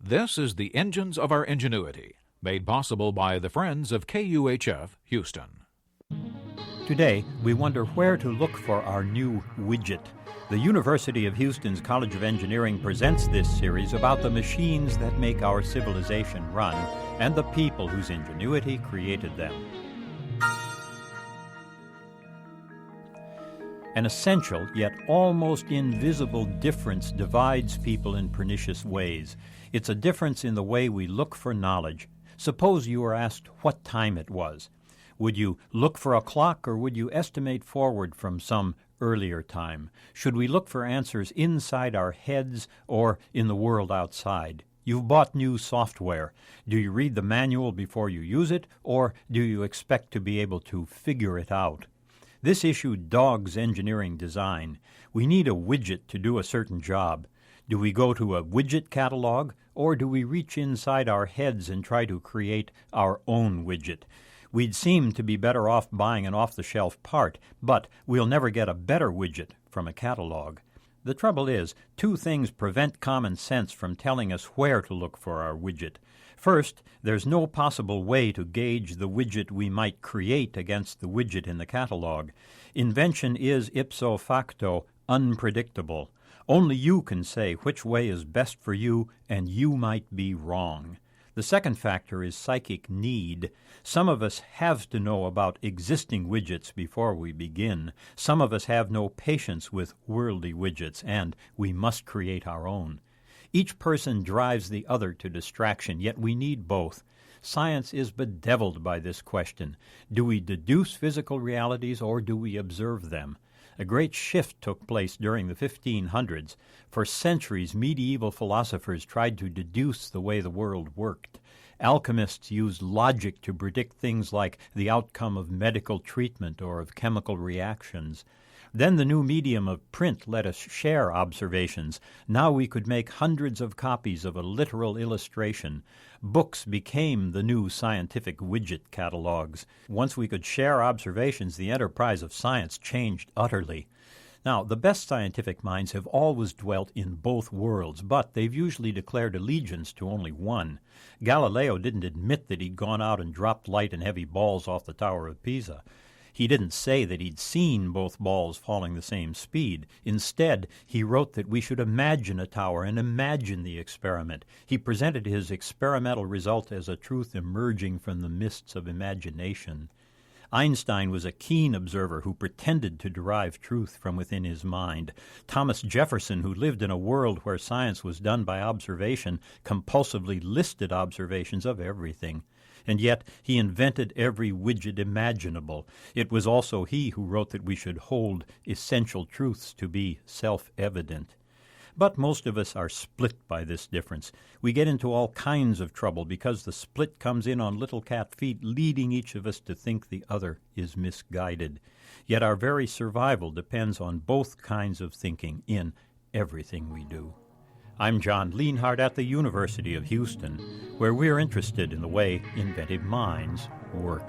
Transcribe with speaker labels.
Speaker 1: This is the Engines of Our Ingenuity, made possible by the Friends of KUHF Houston.
Speaker 2: Today, we wonder where to look for our new widget. The University of Houston's College of Engineering presents this series about the machines that make our civilization run and the people whose ingenuity created them. An essential yet almost invisible difference divides people in pernicious ways. It's a difference in the way we look for knowledge. Suppose you were asked what time it was. Would you look for a clock, or would you estimate forward from some earlier time? Should we look for answers inside our heads or in the world outside? You've bought new software. Do you read the manual before you use it, or do you expect to be able to figure it out? This issue dogs engineering design. We need a widget to do a certain job. Do we go to a widget catalog, or do we reach inside our heads and try to create our own widget? We'd seem to be better off buying an off-the-shelf part, but we'll never get a better widget from a catalog. The trouble is, two things prevent common sense from telling us where to look for our widget. First, there's no possible way to gauge the widget we might create against the widget in the catalog. Invention is ipso facto unpredictable. Only you can say which way is best for you, and you might be wrong. The second factor is psychic need. Some of us have to know about existing widgets before we begin. Some of us have no patience with worldly widgets, and we must create our own. Each person drives the other to distraction, yet we need both. Science is bedeviled by this question. Do we deduce physical realities, or do we observe them? A great shift took place during the 1500s. For centuries, medieval philosophers tried to deduce the way the world worked. Alchemists used logic to predict things like the outcome of medical treatment or of chemical reactions. Then the new medium of print let us share observations. Now we could make hundreds of copies of a literal illustration. Books became the new scientific widget catalogs. Once we could share observations, the enterprise of science changed utterly. Now, the best scientific minds have always dwelt in both worlds, but they've usually declared allegiance to only one. Galileo didn't admit that he'd gone out and dropped light and heavy balls off the Tower of Pisa. He didn't say that he'd seen both balls falling the same speed. Instead, he wrote that we should imagine a tower and imagine the experiment. He presented his experimental result as a truth emerging from the mists of imagination. Einstein was a keen observer who pretended to derive truth from within his mind. Thomas Jefferson, who lived in a world where science was done by observation, compulsively listed observations of everything. And yet he invented every widget imaginable. It was also he who wrote that we should hold essential truths to be self-evident. But most of us are split by this difference. We get into all kinds of trouble because the split comes in on little cat feet, leading each of us to think the other is misguided. Yet our very survival depends on both kinds of thinking in everything we do. I'm John Lienhardt at the University of Houston, where we're interested in the way inventive minds work.